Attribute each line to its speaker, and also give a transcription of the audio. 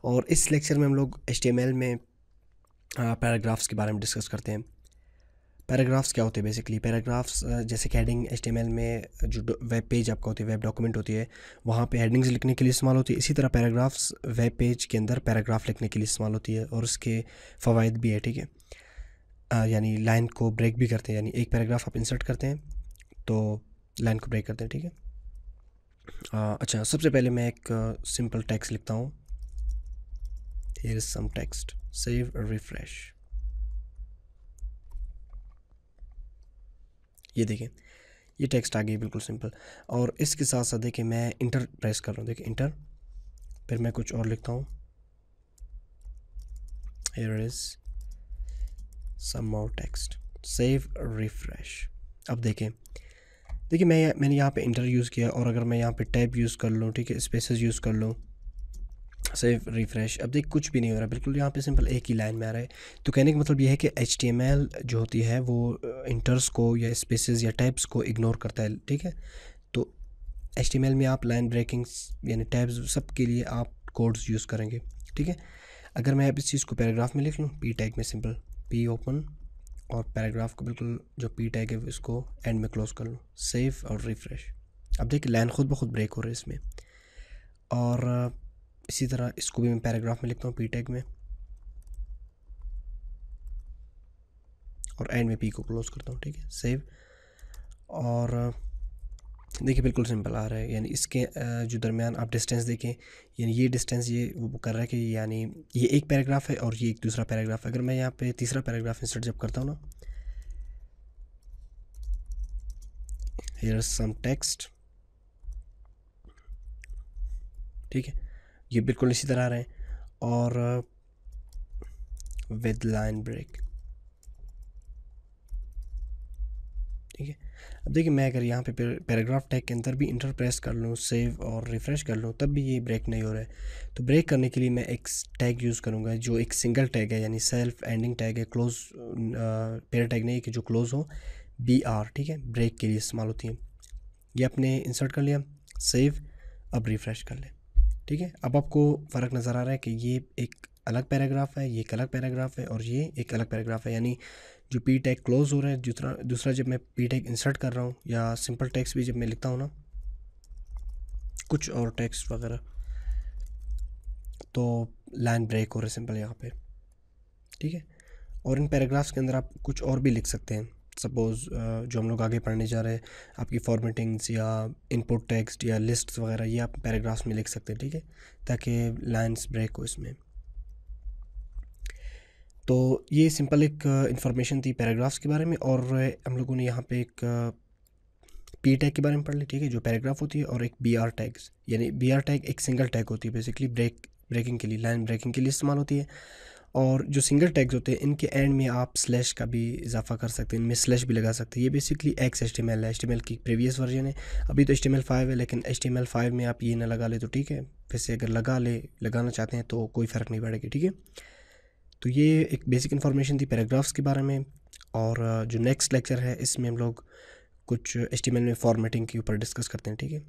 Speaker 1: और इस लेक्चर में हम लोग HTML में पैराग्राफ्स के बारे में डिस्कस करते हैं। पैराग्राफ्स क्या होते हैं बेसिकली? पैराग्राफ्स जैसे कि हेडिंग HTML में जो वेब पेज आपका होती है, वेब डॉक्यूमेंट होती है, वहाँ पे हेडिंग्स लिखने के लिए इस्तेमाल होती है। इसी तरह पैराग्राफ्स वेब पेज के अंदर पैराग्राफ लिखने के लिए इस्तेमाल होती है और उसके फ़वाइद भी है, ठीक है। यानी लाइन को ब्रेक भी करते हैं, यानी एक पैराग्राफ आप इंसर्ट करते हैं तो लाइन को ब्रेक करते हैं, ठीक है। अच्छा, सबसे पहले मैं एक सिंपल टेक्स्ट लिखता हूँ। Here is some text, save refresh. ये देखें, ये टेक्स्ट आ गई, बिल्कुल सिंपल। और इसके साथ साथ देखिए मैं इंटर प्रेस कर रहा हूँ, देखिए इंटर, फिर मैं कुछ और लिखता हूँ। Here is some more text, save refresh. अब देखिए मैंने यहाँ पे इंटर यूज़ किया, और अगर मैं यहाँ पे टैब यूज़ कर लूँ, ठीक है, स्पेसेस यूज़ कर लूँ, सेव रिफ्रेश, अब देख कुछ भी नहीं हो रहा, बिल्कुल यहाँ पे सिंपल एक ही लाइन में आ रहा है। तो कहने का मतलब ये है कि HTML जो होती है वो इंटर्स को या स्पेसेस या टैब्स को इग्नोर करता है, ठीक है। तो HTML में आप लाइन ब्रेकिंग्स यानी टैब्स सब के लिए आप कोड्स यूज़ करेंगे, ठीक है। अगर मैं अब इस चीज़ को पैराग्राफ में लिख लूँ, P टैग में सिंपल P ओपन, और पैराग्राफ को बिल्कुल जो P टैग है इसको एंड में क्लोज कर लूँ, सेव और रिफ्रेश। अब देखिए लाइन खुद ब खुद ब्रेक हो रही है इसमें। और इसी तरह इसको भी मैं पैराग्राफ में लिखता हूँ P टैग में, और एंड में P को क्लोज करता हूँ, ठीक है, सेव। और देखिए बिल्कुल सिंपल आ रहा है, यानी इसके जो दरमियान आप डिस्टेंस देखें, यानी ये डिस्टेंस ये वो कर रहा है कि यानी ये एक पैराग्राफ है और ये एक दूसरा पैराग्राफ है। अगर मैं यहाँ पे तीसरा पैराग्राफ इंसर्ट जब करता हूँ ना, हियर इज सम टेक्स्ट, ठीक है, ये बिल्कुल इसी तरह आ रहे हैं, और विद लाइन ब्रेक, ठीक है। अब देखिए मैं अगर यहाँ पे पैराग्राफ टैग के अंदर भी इंटर प्रेस कर लूँ, सेव और रिफ़्रेश कर लूँ, तब भी ये ब्रेक नहीं हो रहा है। तो ब्रेक करने के लिए मैं एक टैग यूज़ करूँगा जो एक सिंगल टैग है, यानी सेल्फ एंडिंग टैग है, क्लोज पेयर टैग नहीं है कि जो क्लोज हो, BR, ठीक है, ब्रेक के लिए इस्तेमाल होती है। ये आपने इंसर्ट कर लिया, सेव, अब रिफ़्रेश कर लें, ठीक है। अब आपको फ़र्क नज़र आ रहा है कि ये एक अलग पैराग्राफ है, ये एक अलग पैराग्राफ है, और ये एक अलग पैराग्राफ है। यानी जो P टैग क्लोज हो रहा है, दूसरा जब मैं P टैग इंसर्ट कर रहा हूँ, या सिंपल टेक्स्ट भी जब मैं लिखता हूँ ना, कुछ और टेक्स्ट वगैरह, तो लाइन ब्रेक हो रहा है सिंपल यहाँ पे, ठीक है। और इन पैराग्राफ्स के अंदर आप कुछ और भी लिख सकते हैं। सपोज़ जो हम लोग आगे पढ़ने जा रहे हैं, आपकी फॉर्मेटिंग्स या इनपुट टेक्स्ट या लिस्ट्स वगैरह, ये आप पैराग्राफ्स में लिख सकते हैं, ठीक है, ताकि लाइन्स ब्रेक हो इसमें। तो ये सिंपल एक इंफॉर्मेशन थी पैराग्राफ्स के बारे में, और हम लोगों ने यहाँ पे एक P टैग के बारे में पढ़ ली, ठीक है, जो पैराग्राफ होती है, और एक BR टैग्स, यानी BR टैग एक सिंगल टैग होती है, बेसिकली ब्रेकिंग के लिए, लाइन ब्रेकिंग के लिए इस्तेमाल होती है। और जो सिंगल टैग्स होते हैं, इनके एंड में आप स्लैश का भी इजाफा कर सकते हैं, इनमें स्लैश भी लगा सकते हैं। ये बेसिकली XHTML है, HTML की प्रीवियस वर्जन है, अभी तो HTML5 है, लेकिन HTML5 में आप ये ना लगा ले तो ठीक है, फिर से अगर लगाना चाहते हैं तो कोई फ़र्क नहीं पड़ेगा, ठीक है। तो ये एक बेसिक इन्फॉर्मेशन थी पैराग्राफ्स के बारे में। और जो नेक्स्ट लेक्चर है इसमें हम लोग कुछ HTML में फॉर्मेटिंग के ऊपर डिस्कस करते हैं, ठीक है।